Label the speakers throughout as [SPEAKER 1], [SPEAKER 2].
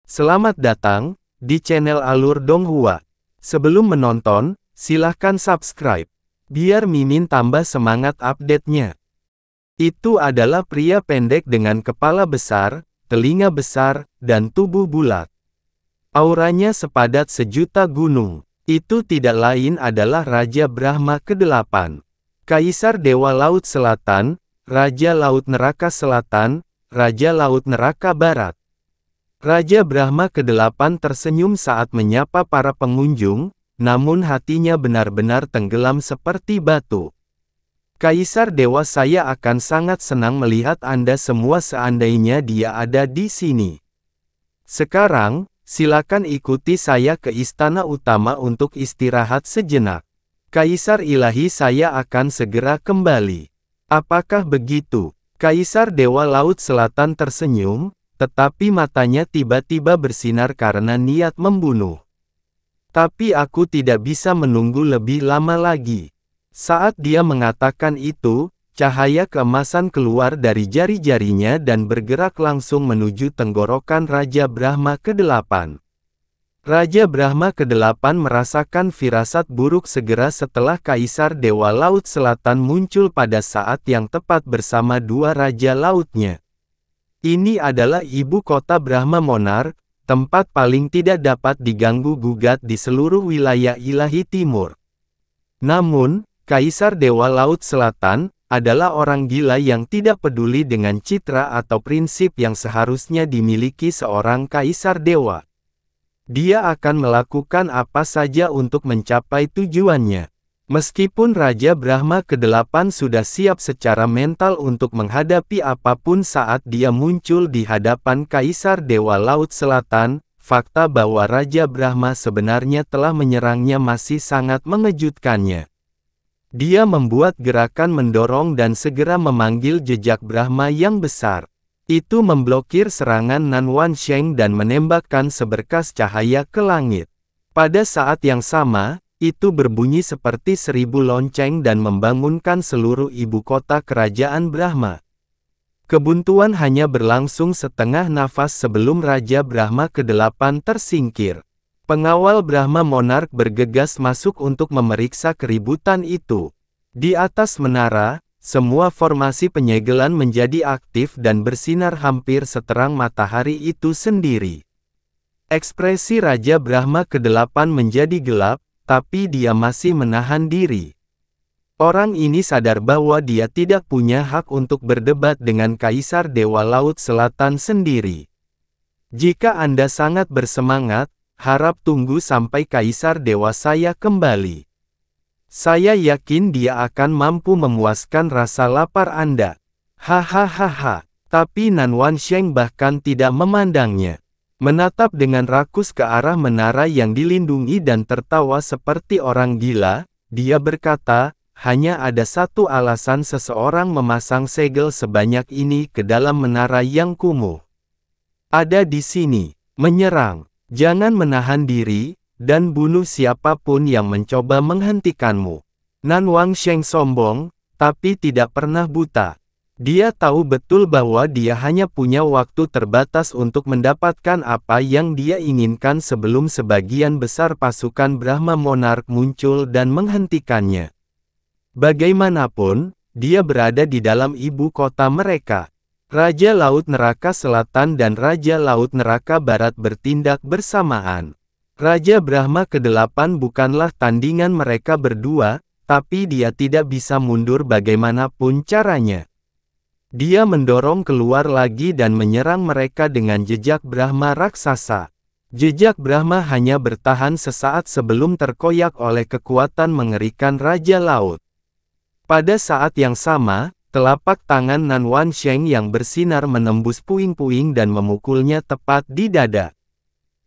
[SPEAKER 1] Selamat datang di channel Alur Donghua. Sebelum menonton, silahkan subscribe, biar Mimin tambah semangat update-nya. Itu adalah pria pendek dengan kepala besar, telinga besar, dan tubuh bulat. Auranya sepadat sejuta gunung. Itu tidak lain adalah Raja Brahma ke-8. Kaisar Dewa Laut Selatan, Raja Laut Neraka Selatan, Raja Laut Neraka Barat. Raja Brahma ke-8 tersenyum saat menyapa para pengunjung, namun hatinya benar-benar tenggelam seperti batu. Kaisar Dewa, saya akan sangat senang melihat Anda semua seandainya dia ada di sini. Sekarang, silakan ikuti saya ke istana utama untuk istirahat sejenak. Kaisar ilahi, saya akan segera kembali. Apakah begitu? Kaisar Dewa Laut Selatan tersenyum, tetapi matanya tiba-tiba bersinar karena niat membunuh. Tapi aku tidak bisa menunggu lebih lama lagi. Saat dia mengatakan itu, cahaya keemasan keluar dari jari-jarinya dan bergerak langsung menuju tenggorokan Raja Brahma ke-8. Raja Brahma ke-8 merasakan firasat buruk segera setelah Kaisar Dewa Laut Selatan muncul pada saat yang tepat bersama dua Raja Lautnya. Ini adalah ibu kota Brahma Monarch, tempat paling tidak dapat diganggu-gugat di seluruh wilayah ilahi timur. Namun, Kaisar Dewa Laut Selatan adalah orang gila yang tidak peduli dengan citra atau prinsip yang seharusnya dimiliki seorang Kaisar Dewa. Dia akan melakukan apa saja untuk mencapai tujuannya. Meskipun Raja Brahma ke-8 sudah siap secara mental untuk menghadapi apapun saat dia muncul di hadapan Kaisar Dewa Laut Selatan, fakta bahwa Raja Brahma sebenarnya telah menyerangnya masih sangat mengejutkannya. Dia membuat gerakan mendorong dan segera memanggil jejak Brahma yang besar. Itu memblokir serangan Nan Wansheng dan menembakkan seberkas cahaya ke langit. Pada saat yang sama, itu berbunyi seperti 1000 lonceng dan membangunkan seluruh ibu kota kerajaan Brahma. Kebuntuan hanya berlangsung setengah nafas sebelum Raja Brahma ke-8 tersingkir. Pengawal Brahma Monarch bergegas masuk untuk memeriksa keributan itu. Di atas menara, semua formasi penyegelan menjadi aktif dan bersinar hampir seterang matahari itu sendiri. Ekspresi Raja Brahma ke-8 menjadi gelap, tapi dia masih menahan diri. Orang ini sadar bahwa dia tidak punya hak untuk berdebat dengan Kaisar Dewa Laut Selatan sendiri. Jika Anda sangat bersemangat, harap tunggu sampai Kaisar Dewa saya kembali. Saya yakin dia akan mampu memuaskan rasa lapar Anda. Hahaha. Tapi Nan Wansheng bahkan tidak memandangnya. Menatap dengan rakus ke arah menara yang dilindungi dan tertawa seperti orang gila, dia berkata, hanya ada satu alasan seseorang memasang segel sebanyak ini ke dalam menara yang kumuh. Ada di sini, menyerang, jangan menahan diri, dan bunuh siapapun yang mencoba menghentikanmu. Nan Wansheng sombong, tapi tidak pernah buta. Dia tahu betul bahwa dia hanya punya waktu terbatas untuk mendapatkan apa yang dia inginkan sebelum sebagian besar pasukan Brahma Monarch muncul dan menghentikannya. Bagaimanapun, dia berada di dalam ibu kota mereka. Raja Laut Neraka Selatan dan Raja Laut Neraka Barat bertindak bersamaan. Raja Brahma ke-8 bukanlah tandingan mereka berdua, tapi dia tidak bisa mundur bagaimanapun caranya. Dia mendorong keluar lagi dan menyerang mereka dengan jejak Brahma raksasa. Jejak Brahma hanya bertahan sesaat sebelum terkoyak oleh kekuatan mengerikan Raja Laut. Pada saat yang sama, telapak tangan Nan Wansheng yang bersinar menembus puing-puing dan memukulnya tepat di dada.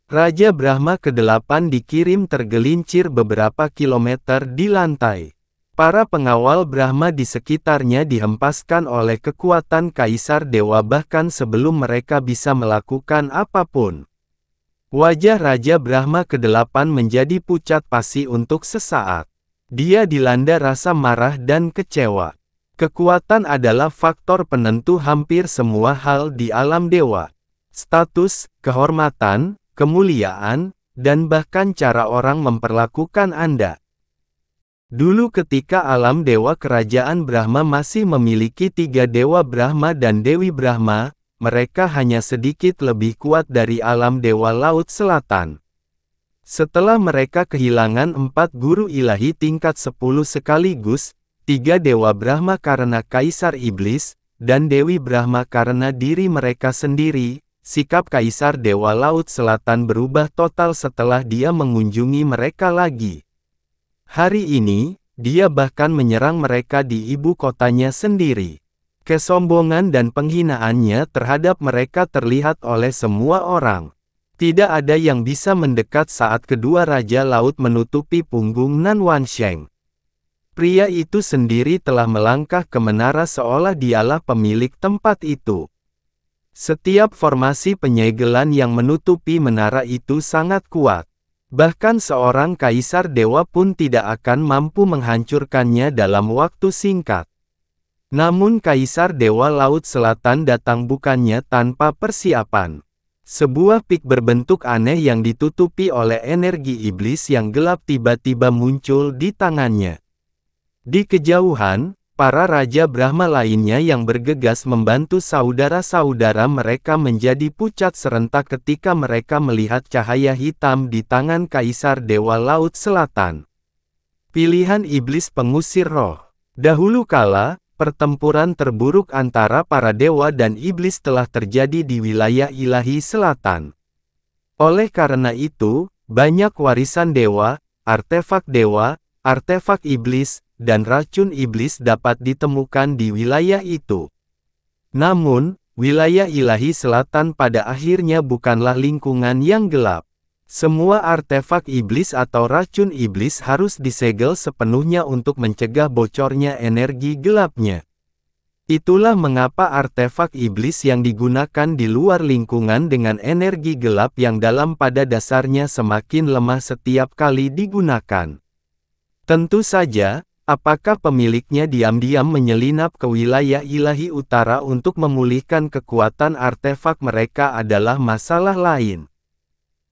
[SPEAKER 1] Raja Brahma ke-8 dikirim tergelincir beberapa kilometer di lantai. Para pengawal Brahma di sekitarnya dihempaskan oleh kekuatan Kaisar Dewa bahkan sebelum mereka bisa melakukan apapun. Wajah Raja Brahma ke-8 menjadi pucat pasi untuk sesaat. Dia dilanda rasa marah dan kecewa. Kekuatan adalah faktor penentu hampir semua hal di alam dewa. status, kehormatan, kemuliaan, dan bahkan cara orang memperlakukan Anda. Dulu ketika alam dewa kerajaan Brahma masih memiliki 3 dewa Brahma dan Dewi Brahma, mereka hanya sedikit lebih kuat dari alam dewa Laut Selatan. Setelah mereka kehilangan 4 guru ilahi tingkat 10 sekaligus, 3 dewa Brahma karena Kaisar Iblis, dan Dewi Brahma karena diri mereka sendiri, sikap Kaisar Dewa Laut Selatan berubah total setelah dia mengunjungi mereka lagi. Hari ini, dia bahkan menyerang mereka di ibu kotanya sendiri. Kesombongan dan penghinaannya terhadap mereka terlihat oleh semua orang. Tidak ada yang bisa mendekat saat kedua Raja Laut menutupi punggung Nan Wansheng. Pria itu sendiri telah melangkah ke menara seolah dialah pemilik tempat itu. Setiap formasi penyegelan yang menutupi menara itu sangat kuat. Bahkan seorang kaisar dewa pun tidak akan mampu menghancurkannya dalam waktu singkat. Namun Kaisar Dewa Laut Selatan datang bukannya tanpa persiapan. Sebuah pik berbentuk aneh yang ditutupi oleh energi iblis yang gelap tiba-tiba muncul di tangannya. Di kejauhan, para Raja Brahma lainnya yang bergegas membantu saudara-saudara mereka menjadi pucat serentak ketika mereka melihat cahaya hitam di tangan Kaisar Dewa Laut Selatan. Pilihan iblis pengusir roh. Dahulu kala, pertempuran terburuk antara para dewa dan iblis telah terjadi di wilayah ilahi selatan. Oleh karena itu, banyak warisan dewa, artefak iblis, dan racun iblis dapat ditemukan di wilayah itu. Namun, wilayah ilahi selatan pada akhirnya bukanlah lingkungan yang gelap. Semua artefak iblis atau racun iblis harus disegel sepenuhnya untuk mencegah bocornya energi gelapnya. Itulah mengapa artefak iblis yang digunakan di luar lingkungan dengan energi gelap yang dalam pada dasarnya semakin lemah setiap kali digunakan. Tentu saja, apakah pemiliknya diam-diam menyelinap ke wilayah ilahi utara untuk memulihkan kekuatan artefak mereka adalah masalah lain.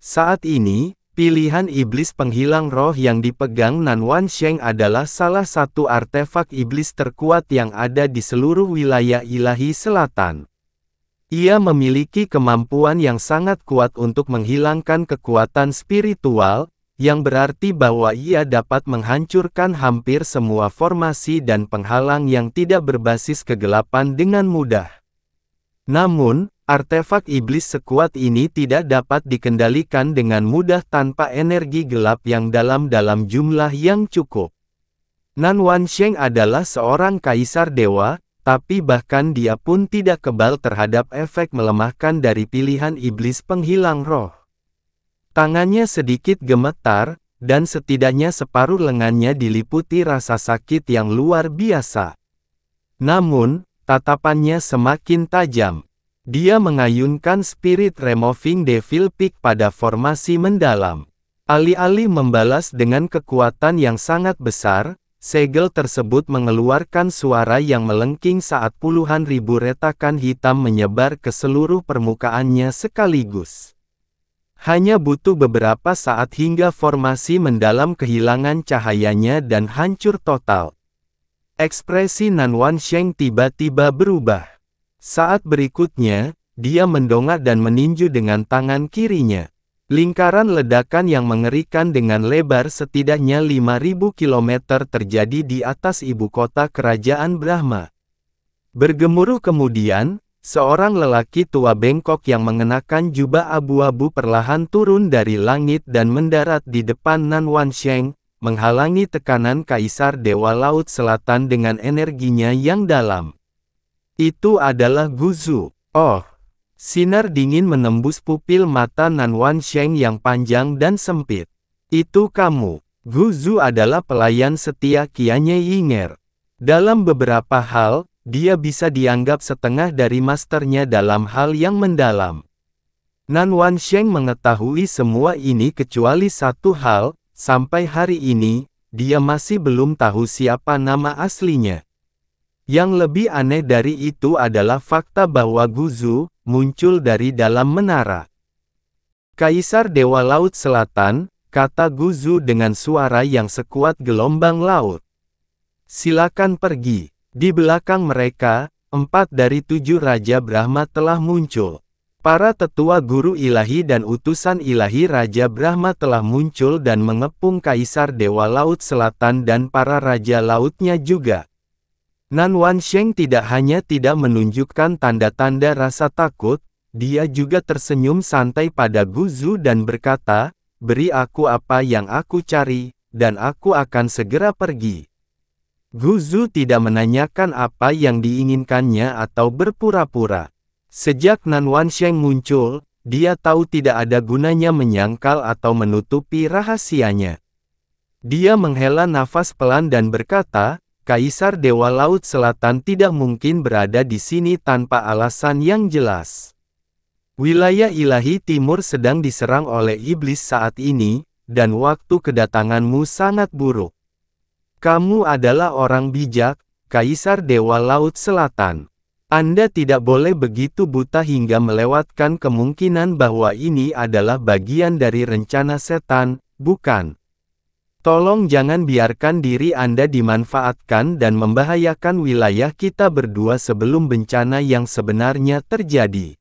[SPEAKER 1] Saat ini, pilihan iblis penghilang roh yang dipegang Nan Wansheng adalah salah satu artefak iblis terkuat yang ada di seluruh wilayah ilahi selatan. Ia memiliki kemampuan yang sangat kuat untuk menghilangkan kekuatan spiritual, yang berarti bahwa ia dapat menghancurkan hampir semua formasi dan penghalang yang tidak berbasis kegelapan dengan mudah. Namun, artefak iblis sekuat ini tidak dapat dikendalikan dengan mudah tanpa energi gelap yang dalam jumlah yang cukup. Nan Wansheng adalah seorang kaisar dewa, tapi bahkan dia pun tidak kebal terhadap efek melemahkan dari pilihan iblis penghilang roh. Tangannya sedikit gemetar, dan setidaknya separuh lengannya diliputi rasa sakit yang luar biasa. Namun, tatapannya semakin tajam. Dia mengayunkan Spirit Removing Devil Pick pada formasi mendalam. Alih-alih membalas dengan kekuatan yang sangat besar, segel tersebut mengeluarkan suara yang melengking saat puluhan ribu retakan hitam menyebar ke seluruh permukaannya sekaligus. Hanya butuh beberapa saat hingga formasi mendalam kehilangan cahayanya dan hancur total. Ekspresi Nan Wansheng tiba-tiba berubah. Saat berikutnya, dia mendongak dan meninju dengan tangan kirinya. Lingkaran ledakan yang mengerikan dengan lebar setidaknya 5.000 km terjadi di atas ibu kota kerajaan Brahma. Bergemuruh kemudian, seorang lelaki tua bengkok yang mengenakan jubah abu-abu perlahan turun dari langit dan mendarat di depan Nan Wansheng, menghalangi tekanan Kaisar Dewa Laut Selatan dengan energinya yang dalam. Itu adalah Guzu. Oh! Sinar dingin menembus pupil mata Nan Wansheng yang panjang dan sempit. Itu kamu. Guzu adalah pelayan setia Qianye Yinger. Dalam beberapa hal, dia bisa dianggap setengah dari masternya dalam hal yang mendalam. Nan Wansheng mengetahui semua ini kecuali satu hal, sampai hari ini, dia masih belum tahu siapa nama aslinya. Yang lebih aneh dari itu adalah fakta bahwa Guzu muncul dari dalam menara. Kaisar Dewa Laut Selatan, kata Guzu dengan suara yang sekuat gelombang laut. Silakan pergi. Di belakang mereka, 4 dari 7 Raja Brahma telah muncul. Para tetua guru ilahi dan utusan ilahi Raja Brahma telah muncul dan mengepung Kaisar Dewa Laut Selatan dan para Raja Lautnya juga. Nan Wansheng tidak hanya tidak menunjukkan tanda-tanda rasa takut, dia juga tersenyum santai pada Guzu dan berkata, "Beri aku apa yang aku cari, dan aku akan segera pergi." Guzu tidak menanyakan apa yang diinginkannya atau berpura-pura. Sejak Nan Wansheng muncul, dia tahu tidak ada gunanya menyangkal atau menutupi rahasianya. Dia menghela nafas pelan dan berkata, "Kaisar Dewa Laut Selatan tidak mungkin berada di sini tanpa alasan yang jelas. Wilayah ilahi timur sedang diserang oleh iblis saat ini, dan waktu kedatanganmu sangat buruk. Kamu adalah orang bijak, Kaisar Dewa Laut Selatan. Anda tidak boleh begitu buta hingga melewatkan kemungkinan bahwa ini adalah bagian dari rencana setan, bukan? Tolong jangan biarkan diri Anda dimanfaatkan dan membahayakan wilayah kita berdua sebelum bencana yang sebenarnya terjadi."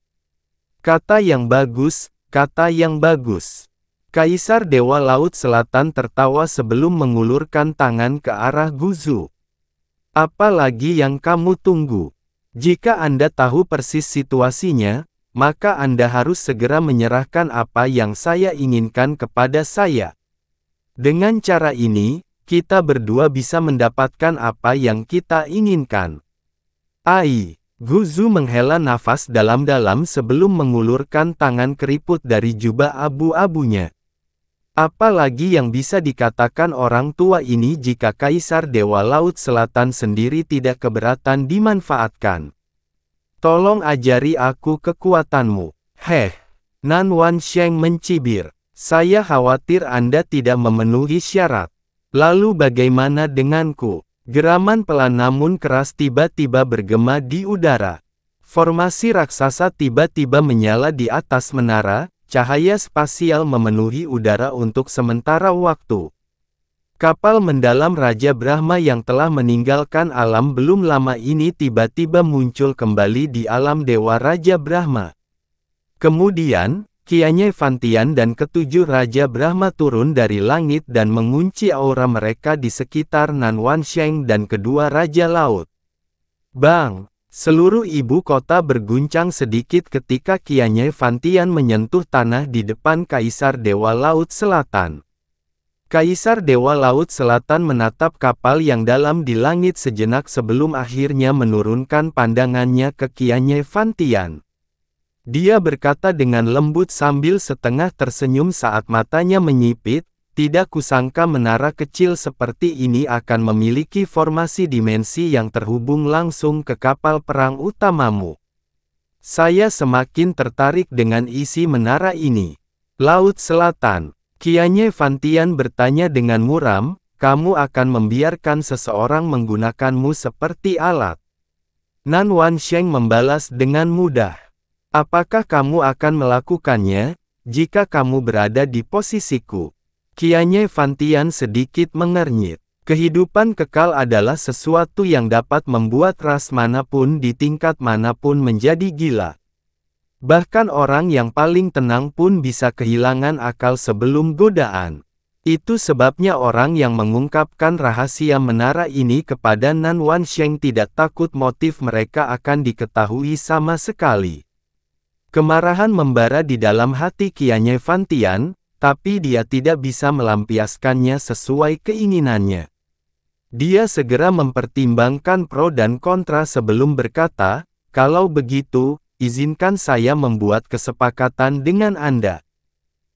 [SPEAKER 1] Kata yang bagus, kata yang bagus. Kaisar Dewa Laut Selatan tertawa sebelum mengulurkan tangan ke arah Guzu. "Apa lagi yang kamu tunggu? Jika Anda tahu persis situasinya, maka Anda harus segera menyerahkan apa yang saya inginkan kepada saya. Dengan cara ini, kita berdua bisa mendapatkan apa yang kita inginkan." Ai, Guzu menghela nafas dalam-dalam sebelum mengulurkan tangan keriput dari jubah abu-abunya. Apa lagi yang bisa dikatakan orang tua ini jika Kaisar Dewa Laut Selatan sendiri tidak keberatan dimanfaatkan? "Tolong ajari aku kekuatanmu." "Heh." Nan Wansheng mencibir. "Saya khawatir Anda tidak memenuhi syarat. Lalu bagaimana denganku?" Geraman pelan namun keras tiba-tiba bergema di udara. Formasi raksasa tiba-tiba menyala di atas menara. Cahaya spasial memenuhi udara untuk sementara waktu. Kapal mendalam Raja Brahma yang telah meninggalkan alam belum lama ini tiba-tiba muncul kembali di alam Dewa Raja Brahma. Kemudian, Kianye Fantian dan ketujuh Raja Brahma turun dari langit dan mengunci aura mereka di sekitar Nan Wansheng dan kedua Raja Laut. Bang! Seluruh ibu kota berguncang sedikit ketika Kianye Fantian menyentuh tanah di depan Kaisar Dewa Laut Selatan. Kaisar Dewa Laut Selatan menatap kapal yang dalam di langit sejenak sebelum akhirnya menurunkan pandangannya ke Kianye Fantian. Dia berkata dengan lembut sambil setengah tersenyum saat matanya menyipit, "Tidak kusangka menara kecil seperti ini akan memiliki formasi dimensi yang terhubung langsung ke kapal perang utamamu. Saya semakin tertarik dengan isi menara ini." "Laut Selatan," Kianye Fantian bertanya dengan muram, "kamu akan membiarkan seseorang menggunakanmu seperti alat?" Nan Wansheng membalas dengan mudah, "Apakah kamu akan melakukannya, jika kamu berada di posisiku?" Kianye Fantian sedikit mengernyit. Kehidupan kekal adalah sesuatu yang dapat membuat ras manapun di tingkat manapun menjadi gila. Bahkan orang yang paling tenang pun bisa kehilangan akal sebelum godaan. Itu sebabnya orang yang mengungkapkan rahasia menara ini kepada Nan Wansheng tidak takut motif mereka akan diketahui sama sekali. Kemarahan membara di dalam hati Kianye Fantian, tapi dia tidak bisa melampiaskannya sesuai keinginannya. Dia segera mempertimbangkan pro dan kontra sebelum berkata, "Kalau begitu, izinkan saya membuat kesepakatan dengan Anda."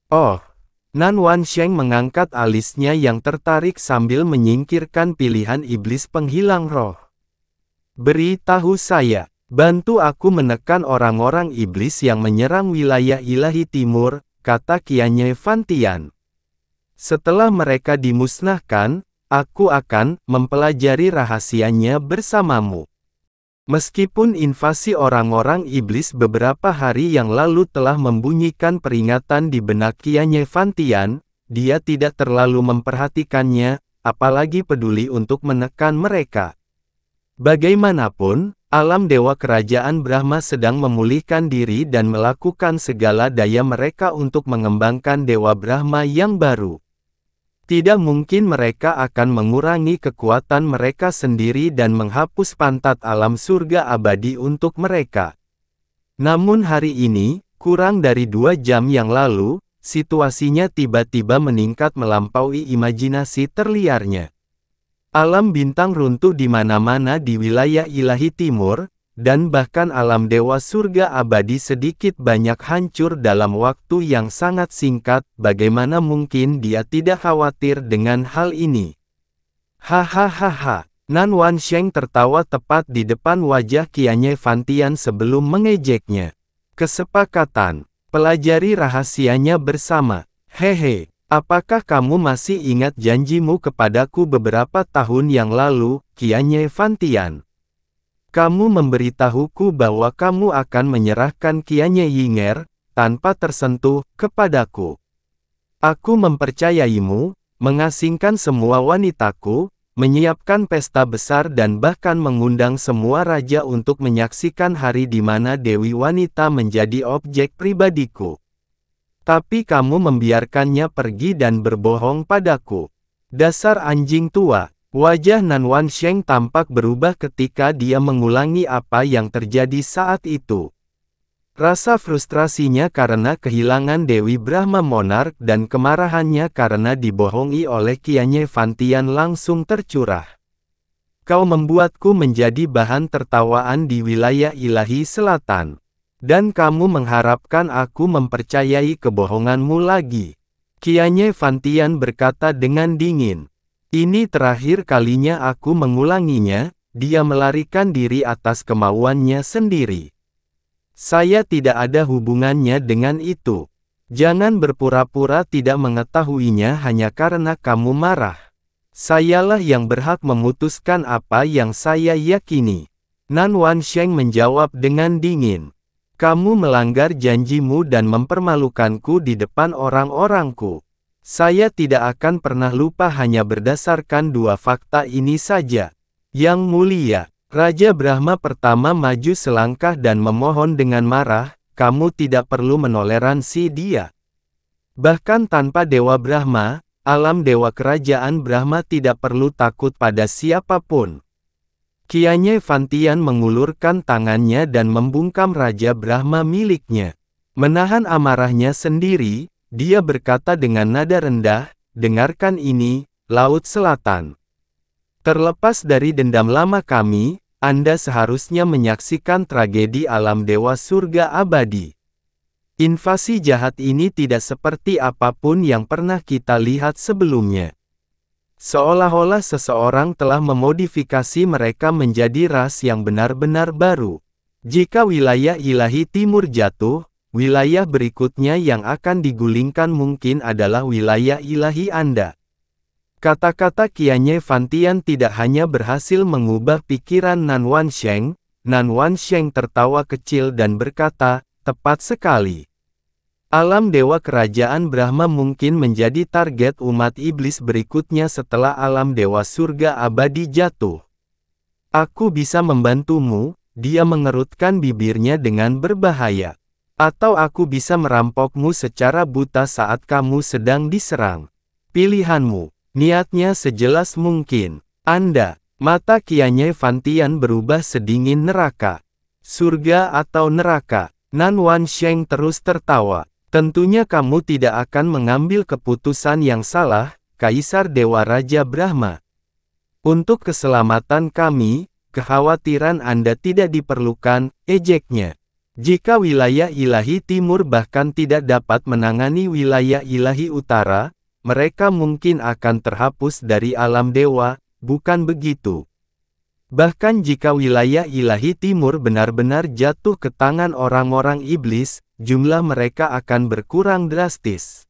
[SPEAKER 1] "Oh." Nan Wansheng mengangkat alisnya yang tertarik sambil menyingkirkan pilihan iblis penghilang roh. "Beritahu saya, bantu aku menekan orang-orang iblis yang menyerang wilayah ilahi timur," kata Kianye Fantian. "Setelah mereka dimusnahkan, aku akan mempelajari rahasianya bersamamu." Meskipun invasi orang-orang iblis beberapa hari yang lalu telah membunyikan peringatan di benak Kianye Fantian, dia tidak terlalu memperhatikannya, apalagi peduli untuk menekan mereka. Bagaimanapun, alam dewa kerajaan Brahma sedang memulihkan diri dan melakukan segala daya mereka untuk mengembangkan dewa Brahma yang baru. Tidak mungkin mereka akan mengurangi kekuatan mereka sendiri dan menghapus pantat alam surga abadi untuk mereka. Namun hari ini, kurang dari 2 jam yang lalu, situasinya tiba-tiba meningkat melampaui imajinasi terliarnya. Alam bintang runtuh di mana-mana di wilayah ilahi timur, dan bahkan alam dewa surga abadi sedikit banyak hancur dalam waktu yang sangat singkat. Bagaimana mungkin dia tidak khawatir dengan hal ini? Hahaha. Nan Wansheng tertawa tepat di depan wajah Kianye Fantian sebelum mengejeknya. Kesepakatan. Pelajari rahasianya bersama. Hehe. Apakah kamu masih ingat janjimu kepadaku beberapa tahun yang lalu, Kianye Fantian? Kamu memberitahuku bahwa kamu akan menyerahkan Kianye Yinger, tanpa tersentuh, kepadaku. Aku mempercayaimu, mengasingkan semua wanitaku, menyiapkan pesta besar dan bahkan mengundang semua raja untuk menyaksikan hari di mana Dewi Wanita menjadi objek pribadiku. Tapi kamu membiarkannya pergi dan berbohong padaku. Dasar anjing tua. Wajah Nan Wansheng tampak berubah ketika dia mengulangi apa yang terjadi saat itu. Rasa frustrasinya karena kehilangan Dewi Brahma Monark dan kemarahannya karena dibohongi oleh Kianye Fantian langsung tercurah. Kau membuatku menjadi bahan tertawaan di wilayah ilahi selatan. Dan kamu mengharapkan aku mempercayai kebohonganmu lagi. Kianye Fantian berkata dengan dingin. Ini terakhir kalinya aku mengulanginya. Dia melarikan diri atas kemauannya sendiri. Saya tidak ada hubungannya dengan itu. Jangan berpura-pura tidak mengetahuinya hanya karena kamu marah. Sayalah yang berhak memutuskan apa yang saya yakini. Nan Wansheng menjawab dengan dingin. Kamu melanggar janjimu dan mempermalukanku di depan orang-orangku. Saya tidak akan pernah lupa hanya berdasarkan 2 fakta ini saja. Yang mulia, Raja Brahma pertama maju selangkah dan memohon dengan marah, kamu tidak perlu menoleransi dia. Bahkan tanpa Dewa Brahma, alam dewa kerajaan Brahma tidak perlu takut pada siapapun. Kianye Fantian mengulurkan tangannya dan membungkam Raja Brahma miliknya. Menahan amarahnya sendiri, dia berkata dengan nada rendah, dengarkan ini, Laut Selatan. Terlepas dari dendam lama kami, Anda seharusnya menyaksikan tragedi alam dewa surga abadi. Invasi jahat ini tidak seperti apapun yang pernah kita lihat sebelumnya. Seolah-olah seseorang telah memodifikasi mereka menjadi ras yang benar-benar baru. Jika wilayah ilahi timur jatuh, wilayah berikutnya yang akan digulingkan mungkin adalah wilayah ilahi Anda. Kata-kata Kianye Fantian tidak hanya berhasil mengubah pikiran Nan Wansheng. Nan Wansheng tertawa kecil dan berkata, tepat sekali. Alam dewa kerajaan Brahma mungkin menjadi target umat iblis berikutnya setelah alam dewa surga abadi jatuh. Aku bisa membantumu, dia mengerutkan bibirnya dengan berbahaya. Atau aku bisa merampokmu secara buta saat kamu sedang diserang. Pilihanmu. Niatnya sejelas mungkin. Anda. Mata Kianye Fantian berubah sedingin neraka. Surga atau neraka? Nan Wansheng terus tertawa. Tentunya kamu tidak akan mengambil keputusan yang salah, Kaisar Dewa Raja Brahma. Untuk keselamatan kami, kekhawatiran Anda tidak diperlukan, ejeknya. Jika wilayah ilahi timur bahkan tidak dapat menangani wilayah ilahi utara, mereka mungkin akan terhapus dari alam dewa, bukan begitu? Bahkan jika wilayah ilahi timur benar-benar jatuh ke tangan orang-orang iblis, jumlah mereka akan berkurang drastis.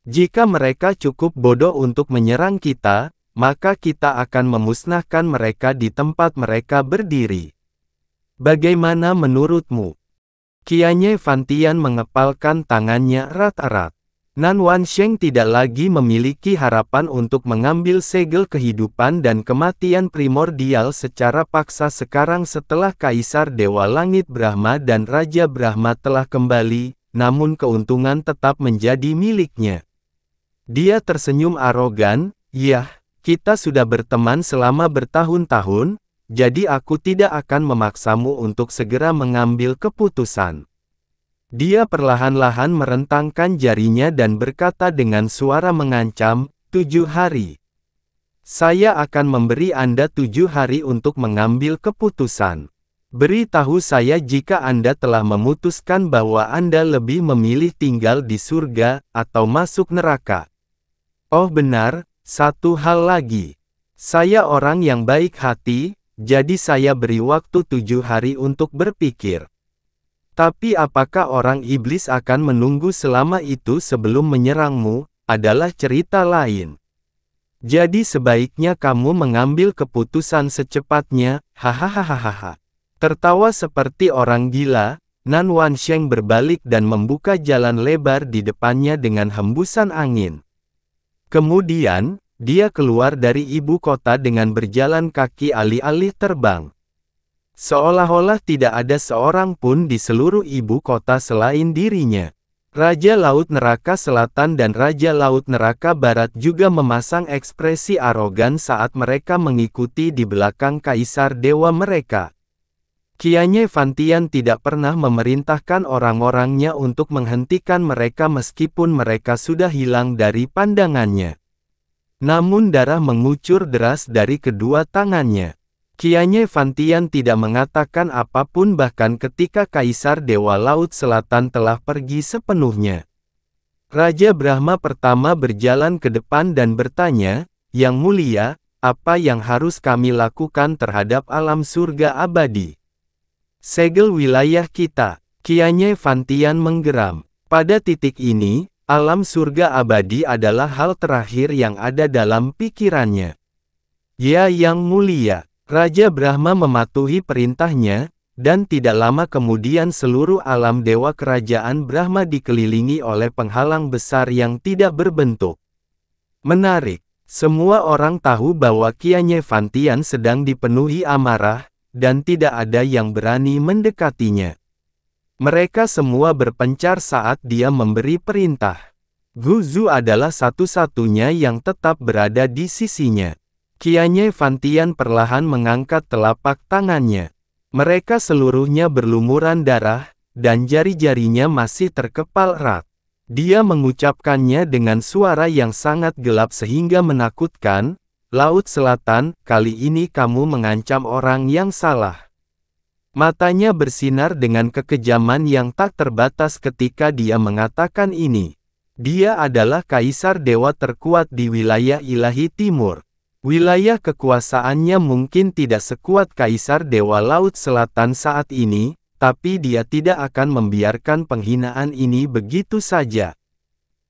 [SPEAKER 1] Jika mereka cukup bodoh untuk menyerang kita, maka kita akan memusnahkan mereka di tempat mereka berdiri. Bagaimana menurutmu? Qianye Fantian mengepalkan tangannya erat-erat. Nan Wansheng tidak lagi memiliki harapan untuk mengambil segel kehidupan dan kematian primordial secara paksa sekarang setelah Kaisar Dewa Langit Brahma dan Raja Brahma telah kembali, namun keuntungan tetap menjadi miliknya. Dia tersenyum arogan, "Yah, kita sudah berteman selama bertahun-tahun, jadi aku tidak akan memaksamu untuk segera mengambil keputusan." Dia perlahan-lahan merentangkan jarinya dan berkata dengan suara mengancam, 7 hari. Saya akan memberi Anda 7 hari untuk mengambil keputusan. Beritahu saya jika Anda telah memutuskan bahwa Anda lebih memilih tinggal di surga, atau masuk neraka. Oh benar, satu hal lagi. Saya orang yang baik hati, jadi saya beri waktu 7 hari untuk berpikir. Tapi apakah orang iblis akan menunggu selama itu sebelum menyerangmu, adalah cerita lain. Jadi sebaiknya kamu mengambil keputusan secepatnya, hahaha. Tertawa seperti orang gila, Nan Wansheng berbalik dan membuka jalan lebar di depannya dengan hembusan angin. Kemudian, dia keluar dari ibu kota dengan berjalan kaki alih-alih terbang. Seolah-olah tidak ada seorang pun di seluruh ibu kota selain dirinya. Raja Laut Neraka Selatan dan Raja Laut Neraka Barat juga memasang ekspresi arogan saat mereka mengikuti di belakang Kaisar Dewa mereka. Qianye Fantian tidak pernah memerintahkan orang-orangnya untuk menghentikan mereka meskipun mereka sudah hilang dari pandangannya. Namun darah mengucur deras dari kedua tangannya. Qianye Fantian tidak mengatakan apapun bahkan ketika Kaisar Dewa Laut Selatan telah pergi sepenuhnya. Raja Brahma pertama berjalan ke depan dan bertanya, "Yang mulia, apa yang harus kami lakukan terhadap alam surga abadi?" "Segel wilayah kita." Qianye Fantian menggeram. Pada titik ini, alam surga abadi adalah hal terakhir yang ada dalam pikirannya. "Ya Yang Mulia." Raja Brahma mematuhi perintahnya, dan tidak lama kemudian seluruh alam dewa kerajaan Brahma dikelilingi oleh penghalang besar yang tidak berbentuk. Menarik, semua orang tahu bahwa Qianye Fantian sedang dipenuhi amarah, dan tidak ada yang berani mendekatinya. Mereka semua berpencar saat dia memberi perintah. Gu Zu adalah satu-satunya yang tetap berada di sisinya. Qianye Fantian perlahan mengangkat telapak tangannya. Mereka seluruhnya berlumuran darah, dan jari-jarinya masih terkepal erat. Dia mengucapkannya dengan suara yang sangat gelap sehingga menakutkan, "Laut Selatan, kali ini kamu mengancam orang yang salah." Matanya bersinar dengan kekejaman yang tak terbatas ketika dia mengatakan ini. Dia adalah Kaisar Dewa terkuat di wilayah ilahi timur. Wilayah kekuasaannya mungkin tidak sekuat Kaisar Dewa Laut Selatan saat ini, tapi dia tidak akan membiarkan penghinaan ini begitu saja.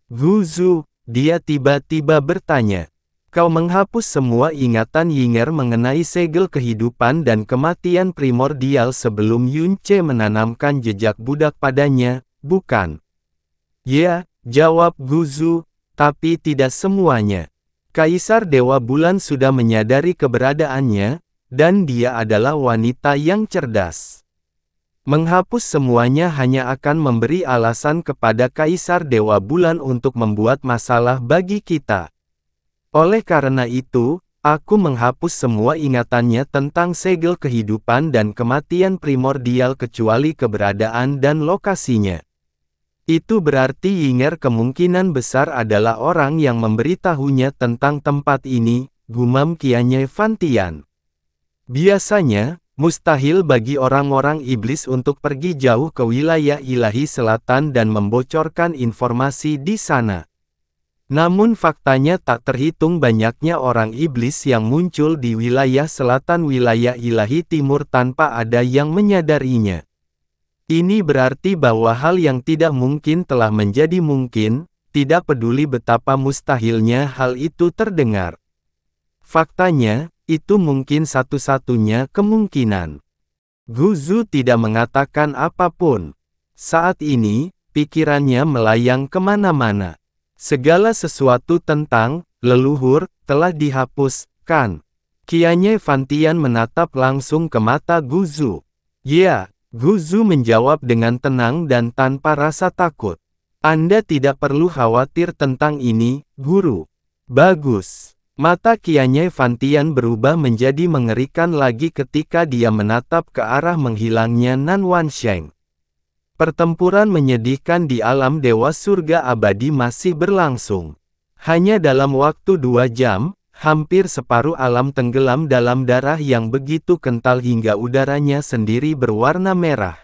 [SPEAKER 1] "Gu Zu," dia tiba-tiba bertanya. "Kau menghapus semua ingatan Yinger mengenai segel kehidupan dan kematian primordial sebelum Yunce menanamkan jejak budak padanya, bukan?" "Ya," jawab Gu Zu, "tapi tidak semuanya. Kaisar Dewa Bulan sudah menyadari keberadaannya, dan dia adalah wanita yang cerdas. Menghapus semuanya hanya akan memberi alasan kepada Kaisar Dewa Bulan untuk membuat masalah bagi kita. Oleh karena itu, aku menghapus semua ingatannya tentang segel kehidupan dan kematian primordial kecuali keberadaan dan lokasinya. Itu berarti Yinger kemungkinan besar adalah orang yang memberitahunya tentang tempat ini," gumam Qianye Fantian. "Biasanya, mustahil bagi orang-orang iblis untuk pergi jauh ke wilayah ilahi selatan dan membocorkan informasi di sana. Namun faktanya tak terhitung banyaknya orang iblis yang muncul di wilayah selatan wilayah ilahi timur tanpa ada yang menyadarinya. Ini berarti bahwa hal yang tidak mungkin telah menjadi mungkin, tidak peduli betapa mustahilnya hal itu terdengar. Faktanya, itu mungkin satu-satunya kemungkinan. Guzu tidak mengatakan apapun. Saat ini, pikirannya melayang kemana-mana. Segala sesuatu tentang leluhur telah dihapuskan. Qianye Fantian menatap langsung ke mata Guzu. Ya, Guzu menjawab dengan tenang dan tanpa rasa takut. Anda tidak perlu khawatir tentang ini, Guru. Bagus. Mata Qianye Fantian berubah menjadi mengerikan lagi ketika dia menatap ke arah menghilangnya Nan Wansheng. Pertempuran menyedihkan di alam Dewa Surga Abadi masih berlangsung. Hanya dalam waktu 2 jam, hampir separuh alam tenggelam dalam darah yang begitu kental hingga udaranya sendiri berwarna merah.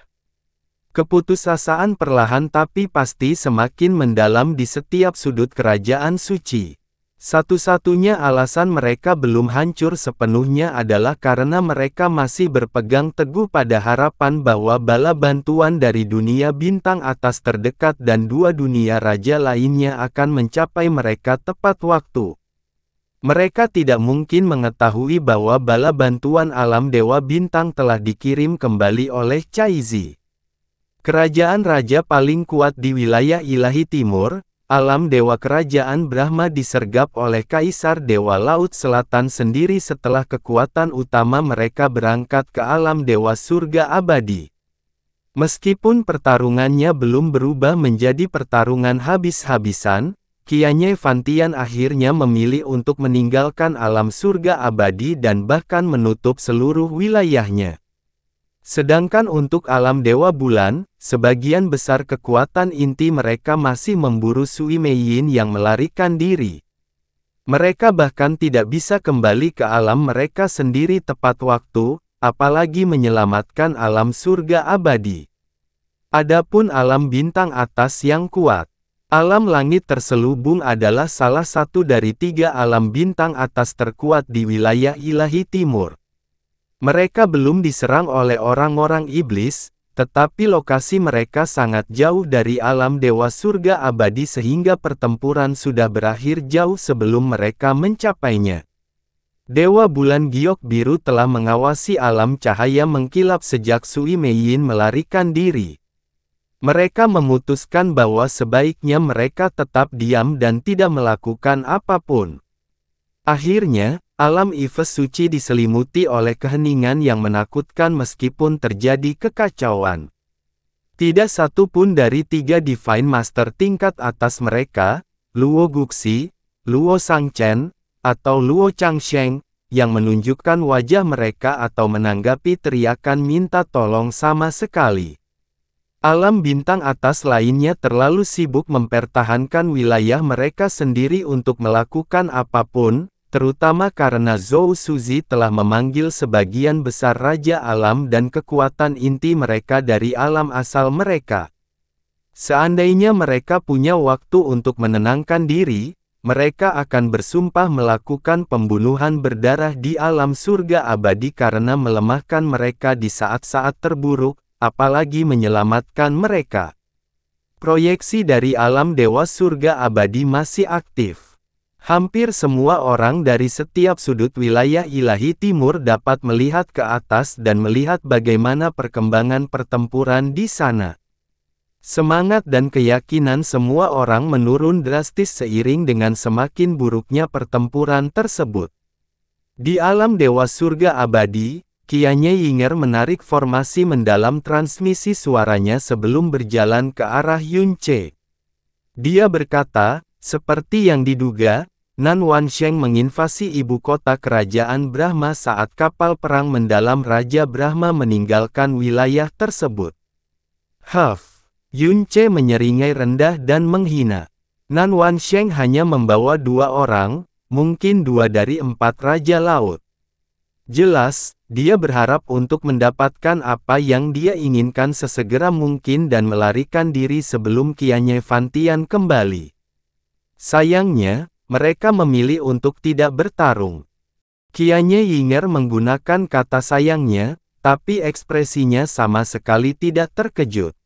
[SPEAKER 1] Keputusasaan perlahan tapi pasti semakin mendalam di setiap sudut kerajaan suci. Satu-satunya alasan mereka belum hancur sepenuhnya adalah karena mereka masih berpegang teguh pada harapan bahwa bala bantuan dari dunia bintang atas terdekat dan 2 dunia raja lainnya akan mencapai mereka tepat waktu. Mereka tidak mungkin mengetahui bahwa bala bantuan alam Dewa Bintang telah dikirim kembali oleh Caizi. Kerajaan raja paling kuat di wilayah Ilahi Timur, alam Dewa Kerajaan Brahma disergap oleh Kaisar Dewa Laut Selatan sendiri setelah kekuatan utama mereka berangkat ke alam Dewa Surga Abadi. Meskipun pertarungannya belum berubah menjadi pertarungan habis-habisan, Qianye Fantian akhirnya memilih untuk meninggalkan alam surga abadi dan bahkan menutup seluruh wilayahnya. Sedangkan untuk alam Dewa Bulan, sebagian besar kekuatan inti mereka masih memburu Sui Meiyin yang melarikan diri. Mereka bahkan tidak bisa kembali ke alam mereka sendiri tepat waktu, apalagi menyelamatkan alam surga abadi. Adapun alam bintang atas yang kuat. Alam langit terselubung adalah salah satu dari 3 alam bintang atas terkuat di wilayah Ilahi Timur. Mereka belum diserang oleh orang-orang iblis, tetapi lokasi mereka sangat jauh dari alam Dewa Surga Abadi sehingga pertempuran sudah berakhir jauh sebelum mereka mencapainya. Dewa Bulan Giok Biru telah mengawasi alam cahaya mengkilap sejak Sui Meiyin melarikan diri. Mereka memutuskan bahwa sebaiknya mereka tetap diam dan tidak melakukan apapun. Akhirnya, alam Yves suci diselimuti oleh keheningan yang menakutkan meskipun terjadi kekacauan. Tidak satu pun dari 3 Divine Master tingkat atas mereka, Luo Guxi, Luo Shangchen, atau Luo Changsheng, yang menunjukkan wajah mereka atau menanggapi teriakan minta tolong sama sekali. Alam bintang atas lainnya terlalu sibuk mempertahankan wilayah mereka sendiri untuk melakukan apapun, terutama karena Zhou Suzi telah memanggil sebagian besar Raja Alam dan kekuatan inti mereka dari alam asal mereka. Seandainya mereka punya waktu untuk menenangkan diri, mereka akan bersumpah melakukan pembunuhan berdarah di alam surga abadi karena melemahkan mereka di saat-saat terburuk, apalagi menyelamatkan mereka. Proyeksi dari alam Dewa Surga Abadi masih aktif. Hampir semua orang dari setiap sudut wilayah Ilahi Timur dapat melihat ke atas dan melihat bagaimana perkembangan pertempuran di sana. Semangat dan keyakinan semua orang menurun drastis seiring dengan semakin buruknya pertempuran tersebut. Di alam Dewa Surga Abadi, Qianye Yinger menarik formasi mendalam transmisi suaranya sebelum berjalan ke arah Yunce. Dia berkata, seperti yang diduga, Nan Wansheng menginvasi ibu kota kerajaan Brahma saat kapal perang mendalam Raja Brahma meninggalkan wilayah tersebut. Yunce menyeringai rendah dan menghina. Nan Wansheng hanya membawa 2 orang, mungkin 2 dari 4 Raja Laut. Jelas, dia berharap untuk mendapatkan apa yang dia inginkan sesegera mungkin dan melarikan diri sebelum Qianye Fantian kembali. Sayangnya, mereka memilih untuk tidak bertarung. Qianye Yinger menggunakan kata sayangnya, tapi ekspresinya sama sekali tidak terkejut.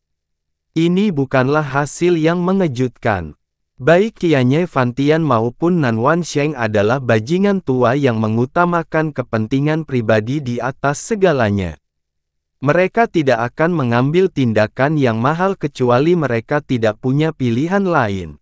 [SPEAKER 1] Ini bukanlah hasil yang mengejutkan. Baik Qianye Fantian maupun Nan Wansheng adalah bajingan tua yang mengutamakan kepentingan pribadi di atas segalanya. Mereka tidak akan mengambil tindakan yang mahal kecuali mereka tidak punya pilihan lain.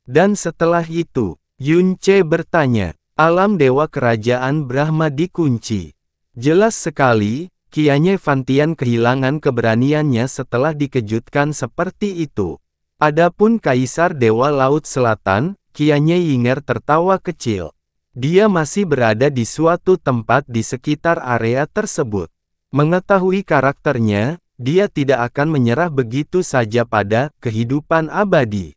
[SPEAKER 1] Dan setelah itu, Yunce bertanya, alam dewa kerajaan Brahma dikunci. Jelas sekali, Qianye Fantian kehilangan keberaniannya setelah dikejutkan seperti itu. Adapun Kaisar Dewa Laut Selatan, Qianye Yinger tertawa kecil. Dia masih berada di suatu tempat di sekitar area tersebut. Mengetahui karakternya, dia tidak akan menyerah begitu saja pada kehidupan abadi.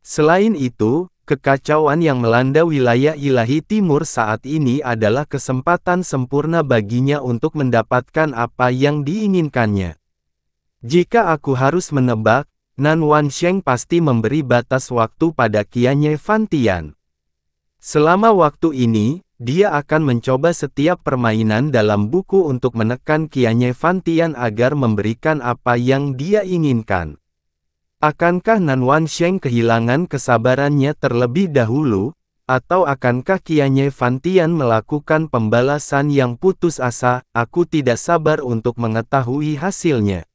[SPEAKER 1] Selain itu, kekacauan yang melanda wilayah ilahi timur saat ini adalah kesempatan sempurna baginya untuk mendapatkan apa yang diinginkannya. Jika aku harus menebak, Nan Wansheng pasti memberi batas waktu pada Qianye Fantian. Selama waktu ini, dia akan mencoba setiap permainan dalam buku untuk menekan Qianye Fantian agar memberikan apa yang dia inginkan. Akankah Nan Wansheng kehilangan kesabarannya terlebih dahulu, atau akankah Qianye Fantian melakukan pembalasan yang putus asa? Aku tidak sabar untuk mengetahui hasilnya.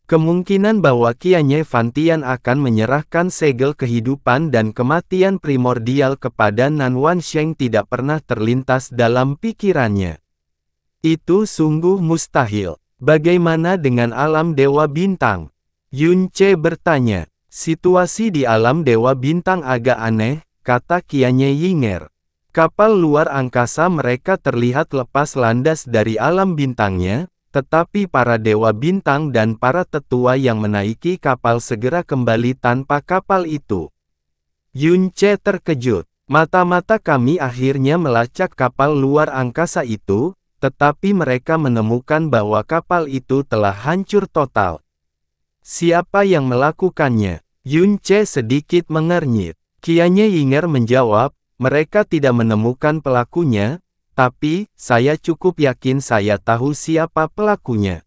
[SPEAKER 1] Kemungkinan bahwa Qianye Fantian akan menyerahkan segel kehidupan dan kematian primordial kepada Nan Wansheng tidak pernah terlintas dalam pikirannya. Itu sungguh mustahil. Bagaimana dengan alam Dewa Bintang? Yunce bertanya. Situasi di alam Dewa Bintang agak aneh, kata Qianye Yinger. Kapal luar angkasa mereka terlihat lepas landas dari alam bintangnya, tetapi para Dewa Bintang dan para tetua yang menaiki kapal segera kembali tanpa kapal itu. Yunce terkejut. Mata-mata kami akhirnya melacak kapal luar angkasa itu, tetapi mereka menemukan bahwa kapal itu telah hancur total. Siapa yang melakukannya? Yunce sedikit mengernyit. Qianye Yinger menjawab, mereka tidak menemukan pelakunya, tapi, saya cukup yakin saya tahu siapa pelakunya.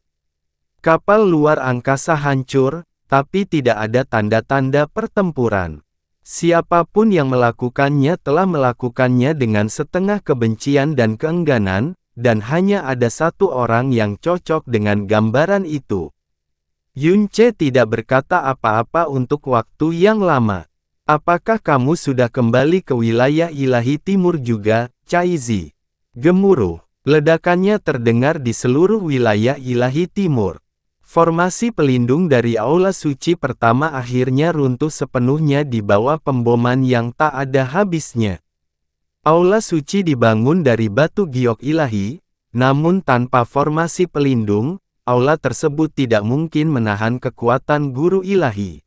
[SPEAKER 1] Kapal luar angkasa hancur, tapi tidak ada tanda-tanda pertempuran. Siapapun yang melakukannya telah melakukannya dengan setengah kebencian dan keengganan, dan hanya ada satu orang yang cocok dengan gambaran itu. Yunce tidak berkata apa-apa untuk waktu yang lama. Apakah kamu sudah kembali ke wilayah ilahi timur juga, Caizi? Gemuruh, ledakannya terdengar di seluruh wilayah ilahi timur. Formasi pelindung dari Aula Suci pertama akhirnya runtuh sepenuhnya di bawah pemboman yang tak ada habisnya. Aula Suci dibangun dari batu giok ilahi, namun tanpa formasi pelindung, aula tersebut tidak mungkin menahan kekuatan guru ilahi.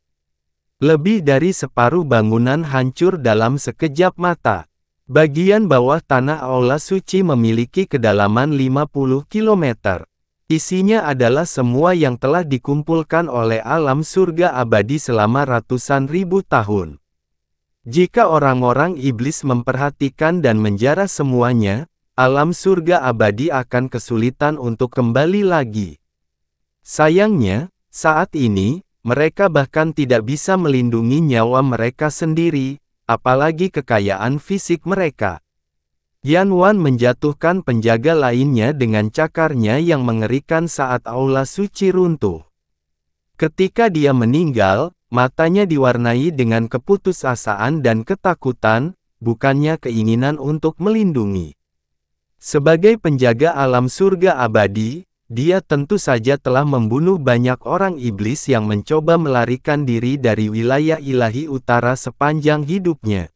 [SPEAKER 1] Lebih dari separuh bangunan hancur dalam sekejap mata. Bagian bawah tanah Aula Suci memiliki kedalaman 50 km. Isinya adalah semua yang telah dikumpulkan oleh alam surga abadi selama ratusan ribu tahun. Jika orang-orang iblis memperhatikan dan menjara semuanya, alam surga abadi akan kesulitan untuk kembali lagi. Sayangnya, saat ini, mereka bahkan tidak bisa melindungi nyawa mereka sendiri, apalagi kekayaan fisik mereka. Yan Wan menjatuhkan penjaga lainnya dengan cakarnya yang mengerikan saat Aula Suci runtuh. Ketika dia meninggal, matanya diwarnai dengan keputusasaan dan ketakutan, bukannya keinginan untuk melindungi. Sebagai penjaga alam surga abadi, dia tentu saja telah membunuh banyak orang iblis yang mencoba melarikan diri dari wilayah ilahi utara sepanjang hidupnya.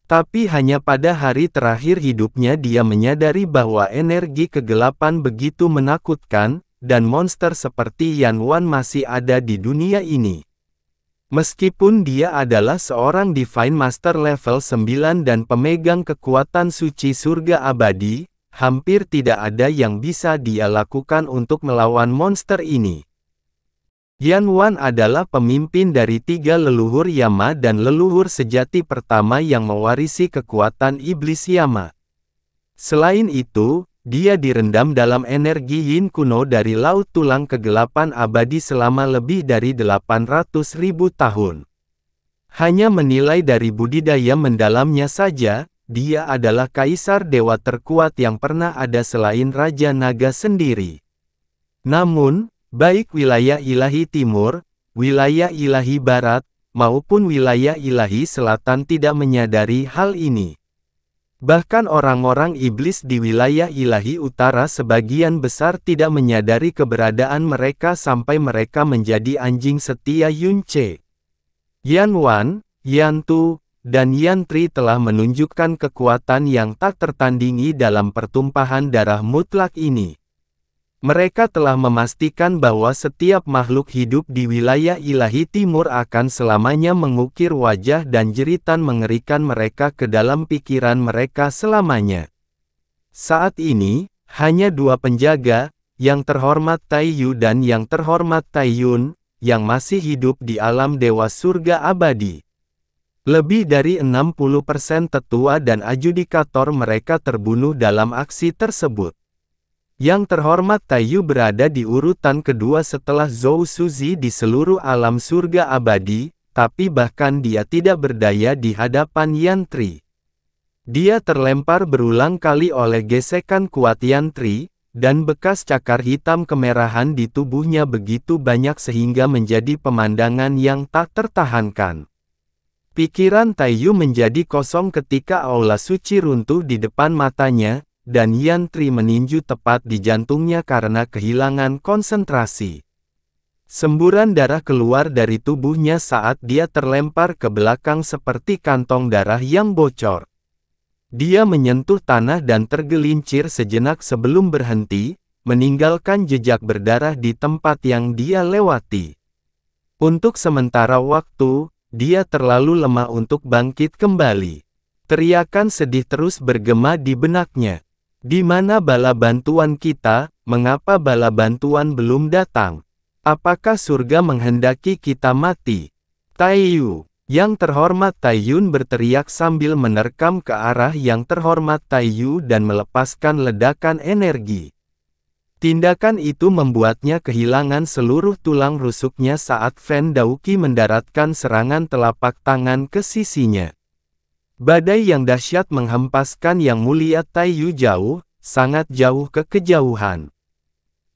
[SPEAKER 1] Tapi hanya pada hari terakhir hidupnya dia menyadari bahwa energi kegelapan begitu menakutkan, dan monster seperti Yan Wan masih ada di dunia ini. Meskipun dia adalah seorang Divine Master level 9 dan pemegang kekuatan suci surga abadi, hampir tidak ada yang bisa dia lakukan untuk melawan monster ini. Yan Wan adalah pemimpin dari 3 leluhur Yama dan leluhur sejati pertama yang mewarisi kekuatan iblis Yama. Selain itu, dia direndam dalam energi Yin kuno dari Laut Tulang Kegelapan abadi selama lebih dari 800.000 tahun. Hanya menilai dari budidaya mendalamnya saja, dia adalah kaisar dewa terkuat yang pernah ada selain Raja Naga sendiri. Namun, baik wilayah ilahi timur, wilayah ilahi barat, maupun wilayah ilahi selatan tidak menyadari hal ini. Bahkan orang-orang iblis di wilayah ilahi utara sebagian besar tidak menyadari keberadaan mereka sampai mereka menjadi anjing setia Yunce. Yan Wan, Yan Tu, dan Yan Tri telah menunjukkan kekuatan yang tak tertandingi dalam pertumpahan darah mutlak ini. Mereka telah memastikan bahwa setiap makhluk hidup di wilayah ilahi timur akan selamanya mengukir wajah dan jeritan mengerikan mereka ke dalam pikiran mereka selamanya. Saat ini, hanya dua penjaga, yang terhormat Taiyu dan yang terhormat Taiyun, yang masih hidup di alam dewa surga abadi. Lebih dari 60% tetua dan adjudikator mereka terbunuh dalam aksi tersebut. Yang terhormat Taiyu berada di urutan kedua setelah Zhou Suzi di seluruh alam surga abadi, tapi bahkan dia tidak berdaya di hadapan Yan Tri. Dia terlempar berulang kali oleh gesekan kuat Yan Tri, dan bekas cakar hitam kemerahan di tubuhnya begitu banyak sehingga menjadi pemandangan yang tak tertahankan. Pikiran Taiyu menjadi kosong ketika aula suci runtuh di depan matanya, dan Yan Tri meninju tepat di jantungnya karena kehilangan konsentrasi. Semburan darah keluar dari tubuhnya saat dia terlempar ke belakang seperti kantong darah yang bocor. Dia menyentuh tanah dan tergelincir sejenak sebelum berhenti, meninggalkan jejak berdarah di tempat yang dia lewati. Untuk sementara waktu, dia terlalu lemah untuk bangkit kembali. Teriakan sedih terus bergema di benaknya. Di mana bala bantuan kita? Mengapa bala bantuan belum datang? Apakah surga menghendaki kita mati? Taiyu, yang terhormat Taiyun berteriak sambil menerkam ke arah yang terhormat Taiyu dan melepaskan ledakan energi. Tindakan itu membuatnya kehilangan seluruh tulang rusuknya saat Fen Daoqi mendaratkan serangan telapak tangan ke sisinya. Badai yang dahsyat menghempaskan Yang Mulia Taiyu jauh, sangat jauh ke kejauhan.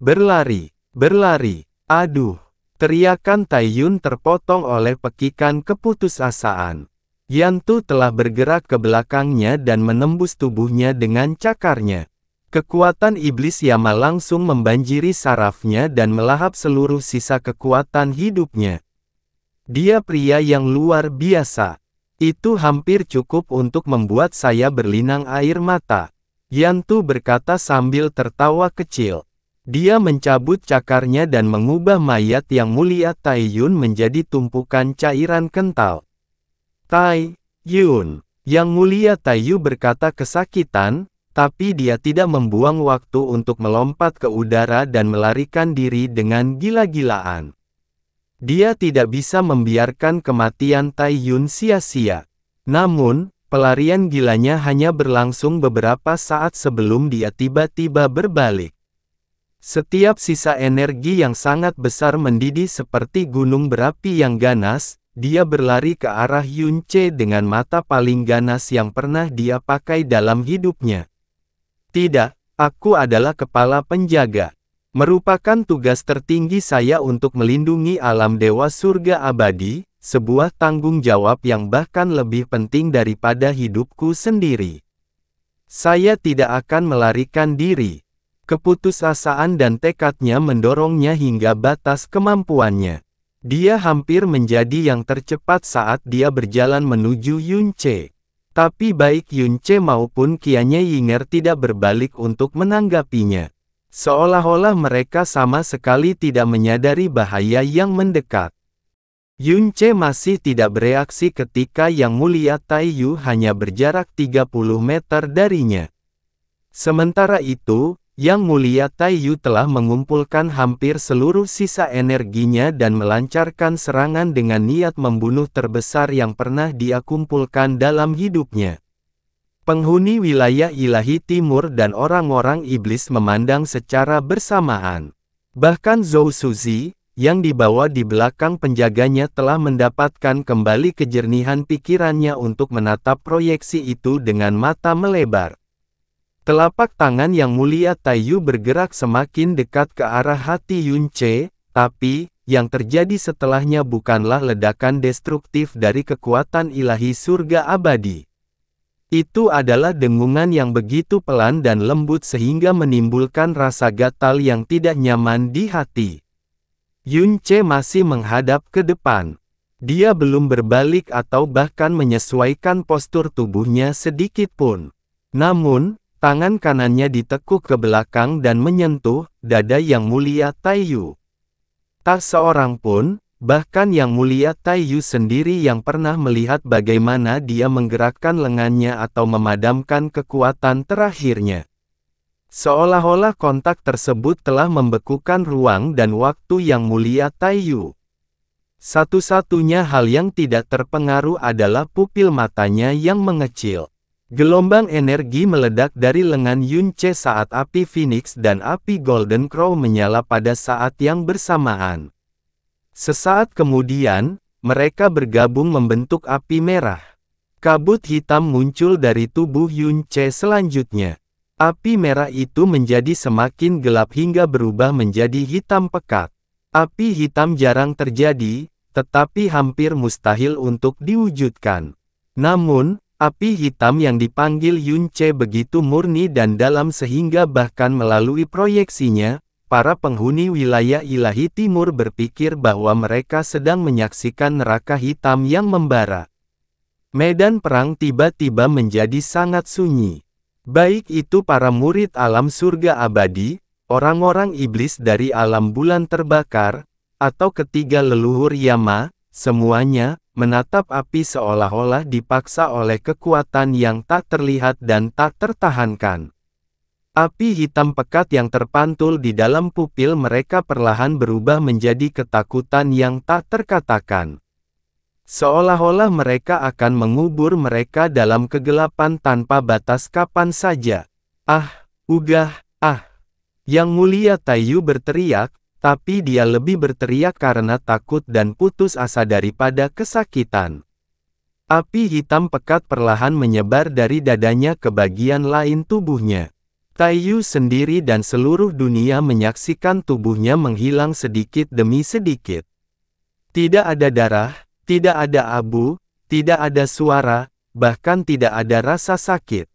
[SPEAKER 1] Berlari, berlari, aduh! Teriakan Taiyun terpotong oleh pekikan keputusasaan. Yan Tu telah bergerak ke belakangnya dan menembus tubuhnya dengan cakarnya. Kekuatan iblis Yama langsung membanjiri sarafnya dan melahap seluruh sisa kekuatan hidupnya. Dia pria yang luar biasa. Itu hampir cukup untuk membuat saya berlinang air mata. Yan Tu berkata sambil tertawa kecil. Dia mencabut cakarnya dan mengubah mayat Yang Mulia Taiyun menjadi tumpukan cairan kental. Taiyun, Yang Mulia Taiyu berkata kesakitan, tapi dia tidak membuang waktu untuk melompat ke udara dan melarikan diri dengan gila-gilaan. Dia tidak bisa membiarkan kematian Taiyun sia-sia. Namun, pelarian gilanya hanya berlangsung beberapa saat sebelum dia tiba-tiba berbalik. Setiap sisa energi yang sangat besar mendidih seperti gunung berapi yang ganas, dia berlari ke arah Yunce dengan mata paling ganas yang pernah dia pakai dalam hidupnya. Tidak, aku adalah kepala penjaga. Merupakan tugas tertinggi saya untuk melindungi alam dewa surga abadi, sebuah tanggung jawab yang bahkan lebih penting daripada hidupku sendiri. Saya tidak akan melarikan diri. Keputusasaan dan tekadnya mendorongnya hingga batas kemampuannya. Dia hampir menjadi yang tercepat saat dia berjalan menuju Yunce. Tapi baik Yunce maupun Qianye Yinger tidak berbalik untuk menanggapinya. Seolah-olah mereka sama sekali tidak menyadari bahaya yang mendekat. Yunce masih tidak bereaksi ketika Yang Mulia Taiyu hanya berjarak 30 meter darinya. Sementara itu, Yang Mulia Taiyu telah mengumpulkan hampir seluruh sisa energinya dan melancarkan serangan dengan niat membunuh terbesar yang pernah dia kumpulkan dalam hidupnya. Penghuni wilayah ilahi timur dan orang-orang iblis memandang secara bersamaan. Bahkan Zhou Suzi, yang dibawa di belakang penjaganya telah mendapatkan kembali kejernihan pikirannya untuk menatap proyeksi itu dengan mata melebar. Telapak tangan Yang Mulia Taiyu bergerak semakin dekat ke arah hati Yunce, tapi, yang terjadi setelahnya bukanlah ledakan destruktif dari kekuatan ilahi surga abadi. Itu adalah dengungan yang begitu pelan dan lembut sehingga menimbulkan rasa gatal yang tidak nyaman di hati. Yunce masih menghadap ke depan. Dia belum berbalik atau bahkan menyesuaikan postur tubuhnya sedikit pun. Namun, tangan kanannya ditekuk ke belakang dan menyentuh dada Yang Mulia Taiyu. Tak seorang pun, bahkan Yang Mulia Taiyu sendiri yang pernah melihat bagaimana dia menggerakkan lengannya atau memadamkan kekuatan terakhirnya. Seolah-olah kontak tersebut telah membekukan ruang dan waktu Yang Mulia Taiyu. Satu-satunya hal yang tidak terpengaruh adalah pupil matanya yang mengecil. Gelombang energi meledak dari lengan Yunce saat api Phoenix dan api Golden Crow menyala pada saat yang bersamaan. Sesaat kemudian, mereka bergabung membentuk api merah. Kabut hitam muncul dari tubuh Yunce selanjutnya. Api merah itu menjadi semakin gelap hingga berubah menjadi hitam pekat. Api hitam jarang terjadi, tetapi hampir mustahil untuk diwujudkan. Namun, api hitam yang dipanggil Yunce begitu murni dan dalam sehingga bahkan melalui proyeksinya, para penghuni wilayah ilahi timur berpikir bahwa mereka sedang menyaksikan neraka hitam yang membara. Medan perang tiba-tiba menjadi sangat sunyi. Baik itu para murid alam surga abadi, orang-orang iblis dari alam bulan terbakar, atau ketiga leluhur Yama, semuanya menatap api seolah-olah dipaksa oleh kekuatan yang tak terlihat dan tak tertahankan. Api hitam pekat yang terpantul di dalam pupil mereka perlahan berubah menjadi ketakutan yang tak terkatakan. Seolah-olah mereka akan mengubur mereka dalam kegelapan tanpa batas kapan saja. Ah, udah, ah. Yang Mulia Taiyu berteriak, tapi dia lebih berteriak karena takut dan putus asa daripada kesakitan. Api hitam pekat perlahan menyebar dari dadanya ke bagian lain tubuhnya. Taiyu sendiri dan seluruh dunia menyaksikan tubuhnya menghilang sedikit demi sedikit. Tidak ada darah, tidak ada abu, tidak ada suara, bahkan tidak ada rasa sakit.